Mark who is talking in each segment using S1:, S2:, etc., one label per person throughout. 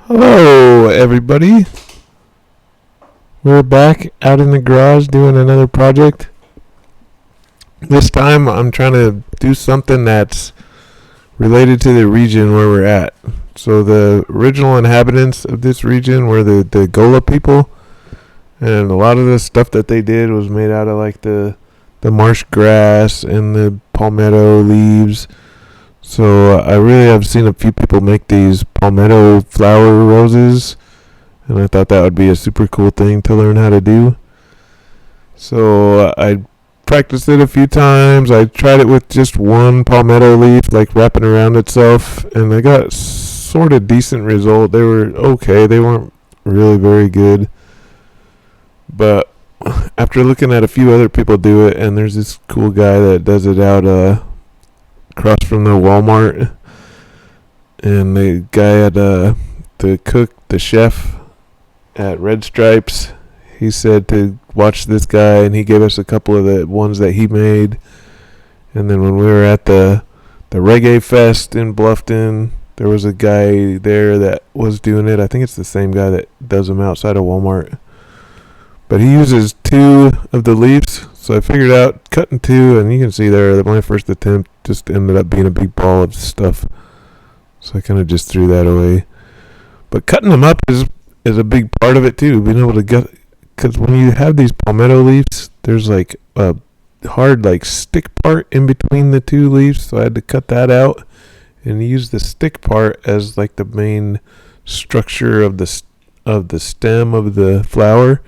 S1: Hello, everybody. We're back out in the garage doing another project. This time I'm trying to do something that's related to the region where we're at. So the original inhabitants of this region were the Gola people, and a lot of the stuff that they did was made out of like the marsh grass and the palmetto leaves. So I really have seen a few people make these palmetto flower roses, and I thought that would be a super cool thing to learn how to do. So I practiced it a few times. I tried it with just one palmetto leaf, like wrapping around itself, and I got sort of decent result. They were okay. They weren't really very good. But after looking at a few other people do it, and there's this cool guy that does it out across from the Walmart, and the guy at the chef at Red Stripes, he said to watch this guy, and he gave us a couple of the ones that he made. And then when we were at the Reggae Fest in Bluffton, there was a guy there that was doing it. I think it's the same guy that does them outside of Walmart, but he uses two of the leaves. So I figured out cutting two, and you can see there that my first attempt just ended up being a big ball of stuff. So I kind of just threw that away. But cutting them up is a big part of it too. Being able to get, because when you have these palmetto leaves, there's like a hard like stick part in between the two leaves. So I had to cut that out and use the stick part as like the main structure of the stem of the flower.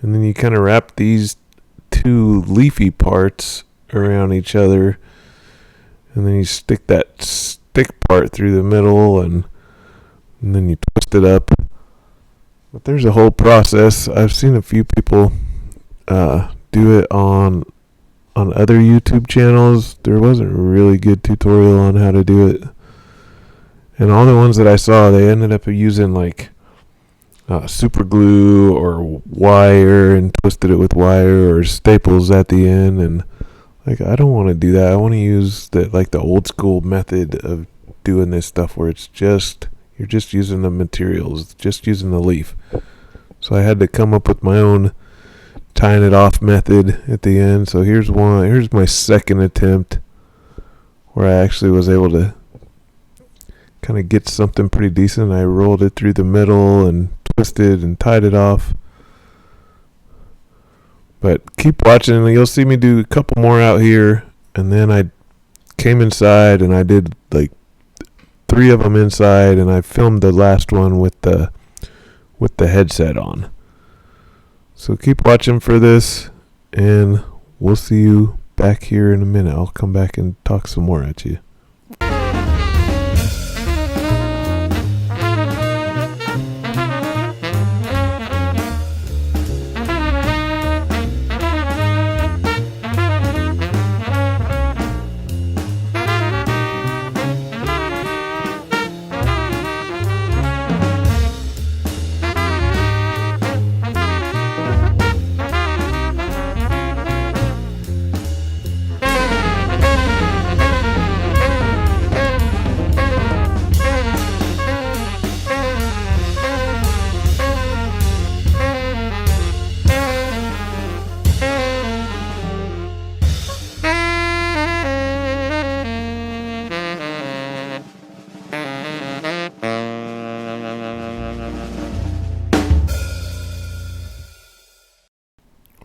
S1: And then you kind of wrap these two leafy parts around each other, and then you stick that stick part through the middle, and then you twist it up. But there's a whole process. I've seen a few people do it on other YouTube channels. There wasn't a really good tutorial on how to do it, and all the ones that I saw, they ended up using like super glue or wire, and twisted it with wire or staples at the end. And like, I don't want to do that. I want to use the old school method of doing this stuff, where it's just, you're just using the materials, just using the leaf. So I had to come up with my own tying it off method at the end. So here's my second attempt where I actually was able to kind of get something pretty decent. I rolled it through the middle and twisted and tied it off. But keep watching, and you'll see me do a couple more out here. And then I came inside and I did like 3 of them inside, and I filmed the last one with the headset on. So keep watching for this, and we'll see you back here in a minute. I'll come back and talk some more at you.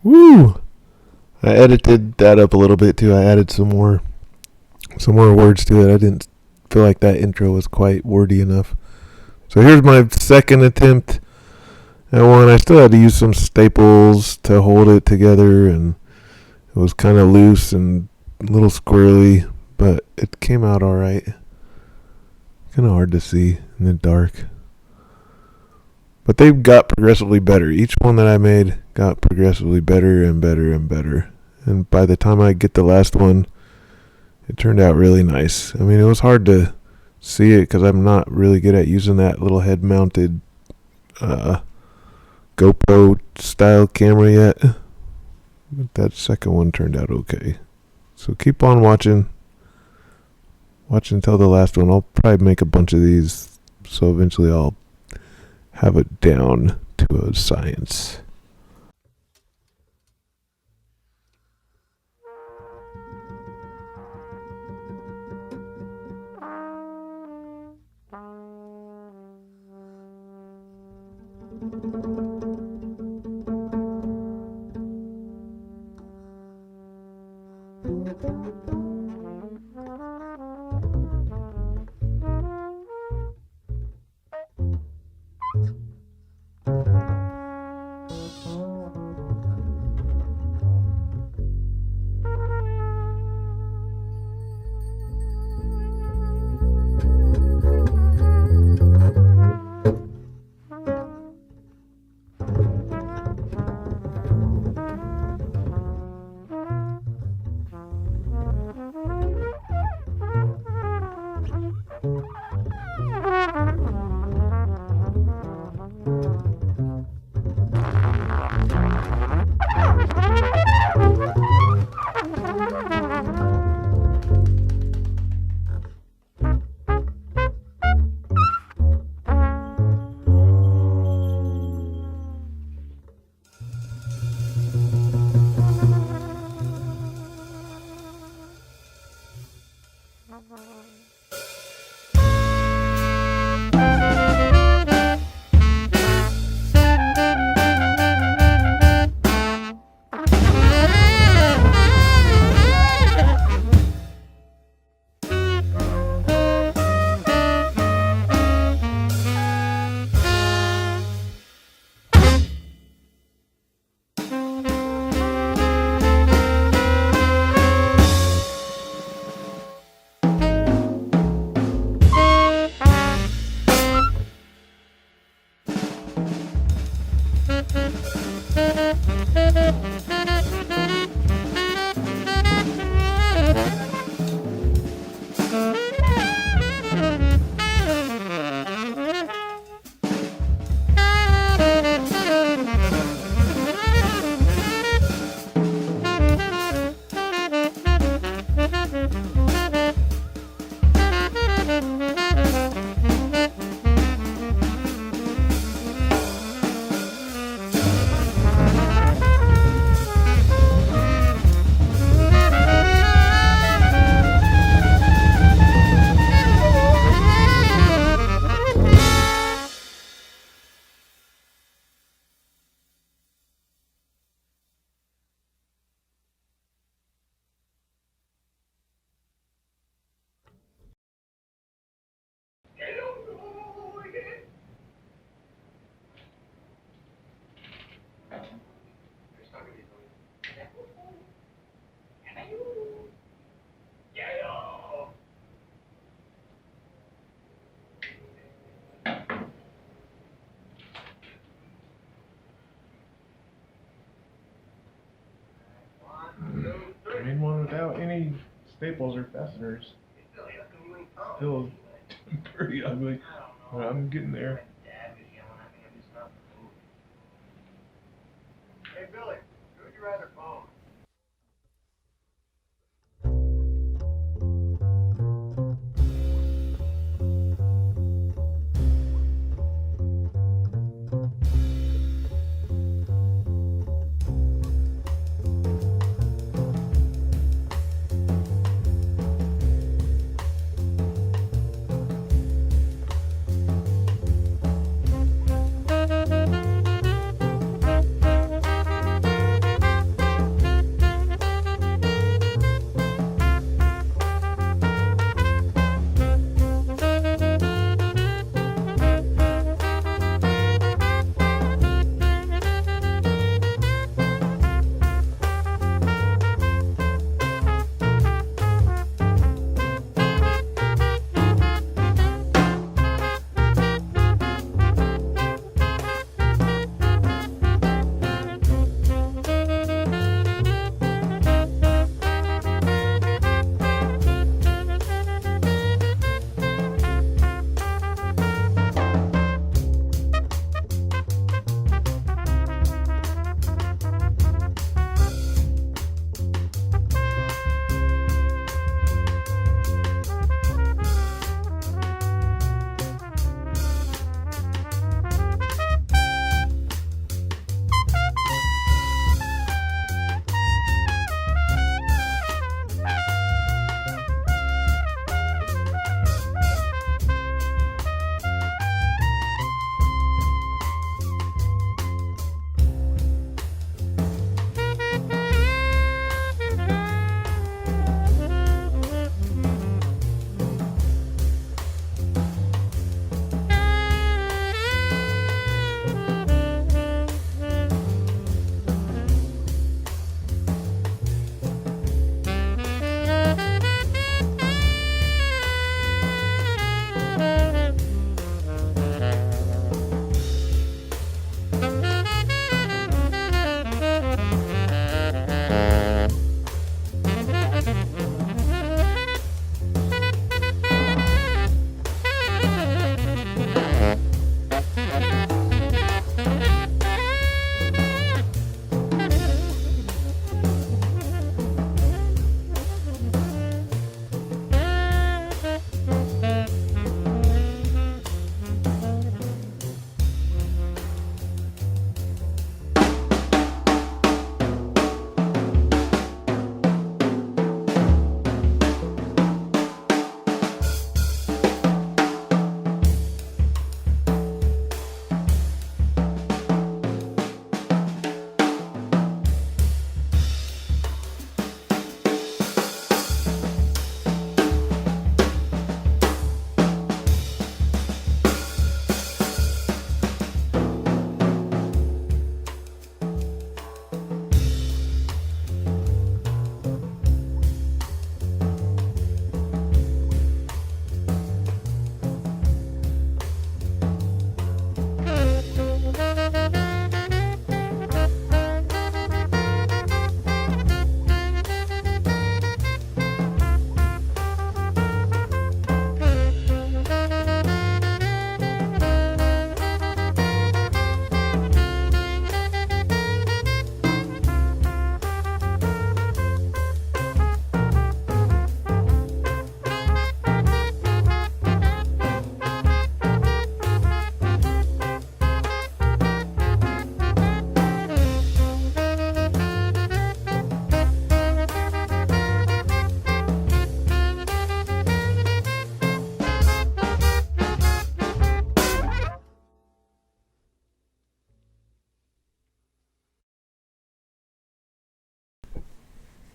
S1: Woo! I edited that up a little bit too. I added some more words to it. I didn't feel like that intro was quite wordy enough. So here's my second attempt at one. I still had to use some staples to hold it together, and it was kind of loose and a little squirrely, but it came out alright. Kind of hard to see in the dark. But they got progressively better. Each one that I made got progressively better and better and better. And by the time I get the last one, it turned out really nice. I mean, it was hard to see it because I'm not really good at using that little head-mounted GoPro style camera yet. But that second one turned out okay. So keep on watching. Watch until the last one. I'll probably make a bunch of these, so eventually I'll have it down to a science.
S2: I need one without any staples or fasteners. Feels pretty ugly, but I'm getting there.
S3: Hey Billy, who would you rather phone?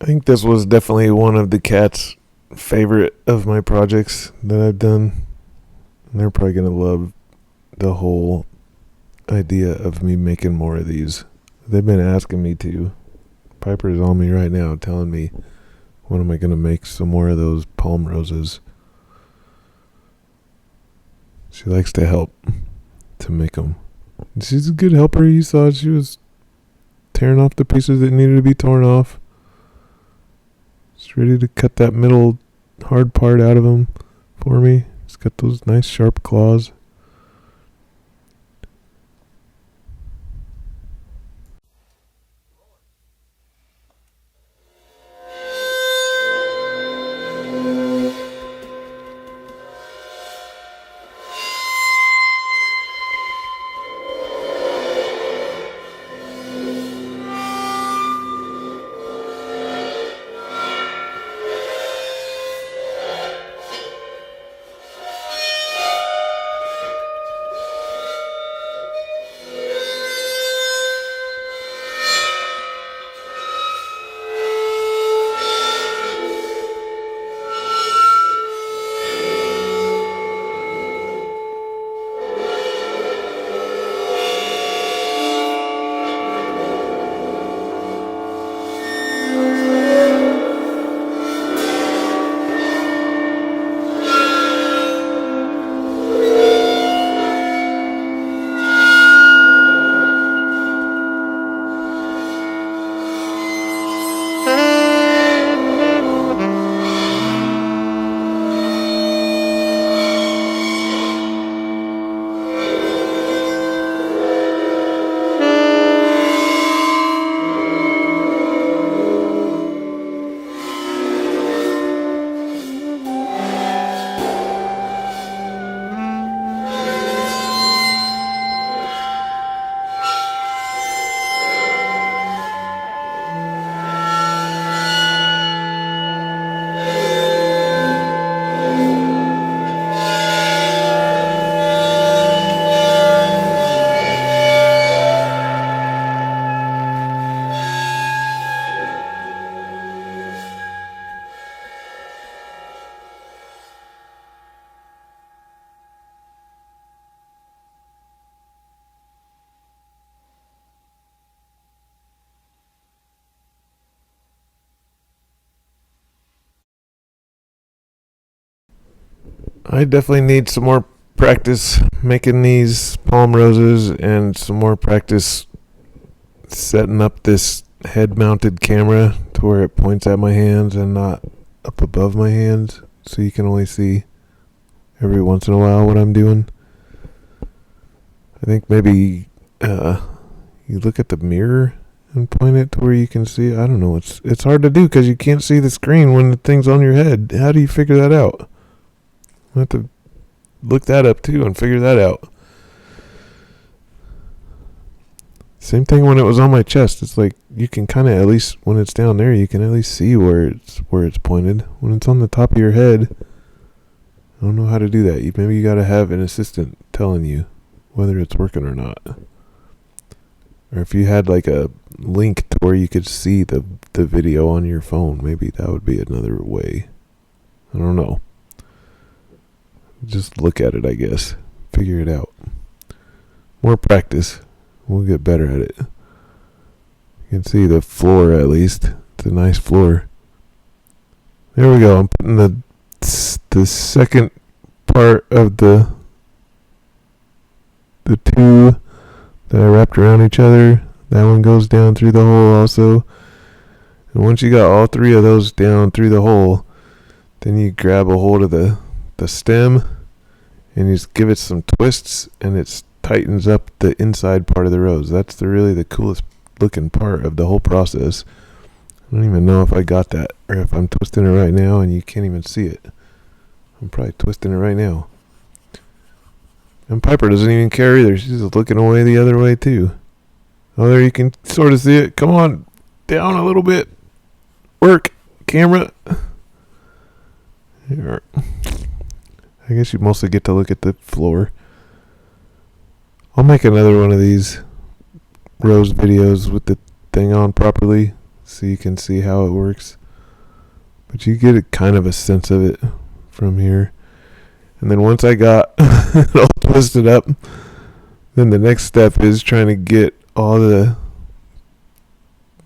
S1: I think this was definitely one of the cat's favorite of my projects that I've done. And they're probably going to love the whole idea of me making more of these. They've been asking me to. Piper's on me right now telling me when am I going to make some more of those palm roses. She likes to help to make them. She's a good helper. You saw she was tearing off the pieces that needed to be torn off. She's ready to cut that middle hard part out of them for me. She's got those nice sharp claws. I definitely need some more practice making these palm roses and some more practice setting up this head mounted camera to where it points at my hands and not up above my hands, so you can only see every once in a while what I'm doing. I think maybe you look at the mirror and point it to where you can see. I don't know. It's hard to do because you can't see the screen when the thing's on your head. How do you figure that out? I have to look that up too and figure that out. Same thing when it was on my chest. It's like you can kind of, at least when it's down there, you can at least see where it's pointed. When it's on the top of your head, I don't know how to do that. Maybe you got to have an assistant telling you whether it's working or not. Or if you had like a link to where you could see the video on your phone, maybe that would be another way. I don't know. Just look at it, I guess. Figure it out. More practice. We'll get better at it. You can see the floor at least. It's a nice floor. There we go. I'm putting the second part of the two that I wrapped around each other. That one goes down through the hole also. And once you got all three of those down through the hole, then you grab a hold of the stem and you just give it some twists, and it tightens up the inside part of the rose. That's really the coolest looking part of the whole process. I don't even know if I got that or if I'm twisting it right now and you can't even see it. I'm probably twisting it right now. And Piper doesn't even care either. She's just looking away the other way too. Oh, there you can sort of see it. Come on, down a little bit. Work, camera. Here. I guess you mostly get to look at the floor. I'll make another one of these rose videos with the thing on properly so you can see how it works. But you get a kind of a sense of it from here. And then once I got it all twisted up, then the next step is trying to get all the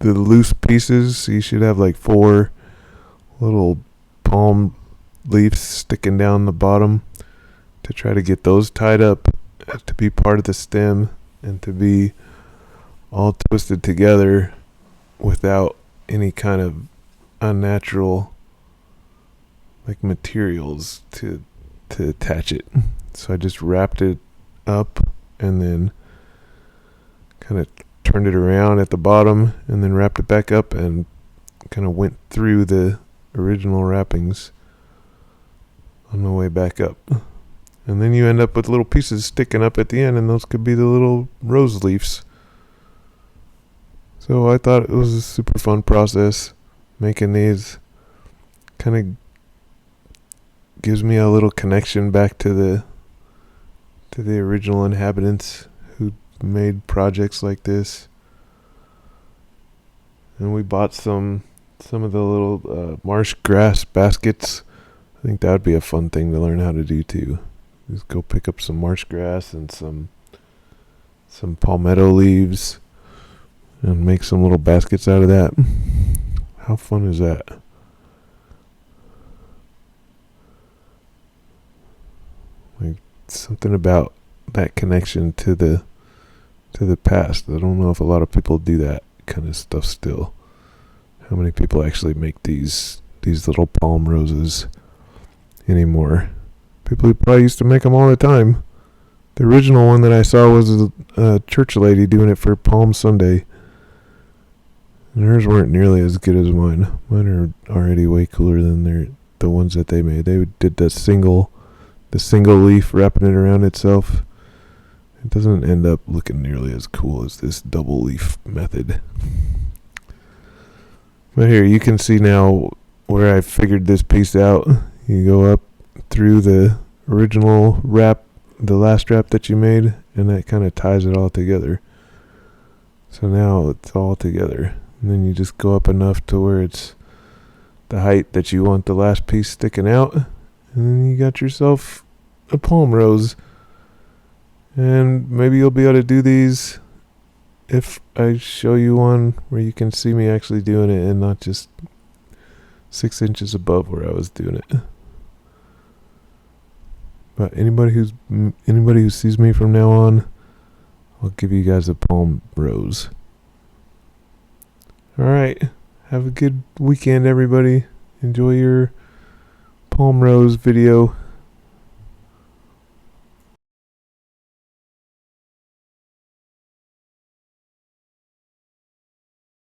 S1: loose pieces. So you should have like 4 little palm leaves sticking down the bottom, to try to get those tied up to be part of the stem and to be all twisted together without any kind of unnatural like materials to attach it. So I just wrapped it up and then kind of turned it around at the bottom and then wrapped it back up and kind of went through the original wrappings on the way back up. And then you end up with little pieces sticking up at the end, and those could be the little rose leaves. So I thought it was a super fun process making these. Kind of gives me a little connection back to the original inhabitants who made projects like this. And we bought some of the little marsh grass baskets. I think that would be a fun thing to learn how to do too. Just go pick up some marsh grass and some palmetto leaves and make some little baskets out of that. How fun is that? Like, something about that connection to the past. I don't know if a lot of people do that kind of stuff still. How many people actually make these little palm roses anymore? People who probably used to make them all the time. The original one that I saw was a church lady doing it for Palm Sunday. And hers weren't nearly as good as mine. Mine are already way cooler than the ones that they made. They did the single leaf, wrapping it around itself. It doesn't end up looking nearly as cool as this double leaf method. But here, you can see now where I figured this piece out. You go up through the original wrap, the last wrap that you made, and that kind of ties it all together. So now it's all together. And then you just go up enough to where it's the height that you want the last piece sticking out. And then you got yourself a palm rose. And maybe you'll be able to do these if I show you one where you can see me actually doing it and not just 6 inches above where I was doing it. But anybody who sees me from now on, I'll give you guys a palm rose. Alright, have a good weekend, everybody. Enjoy your palm rose video.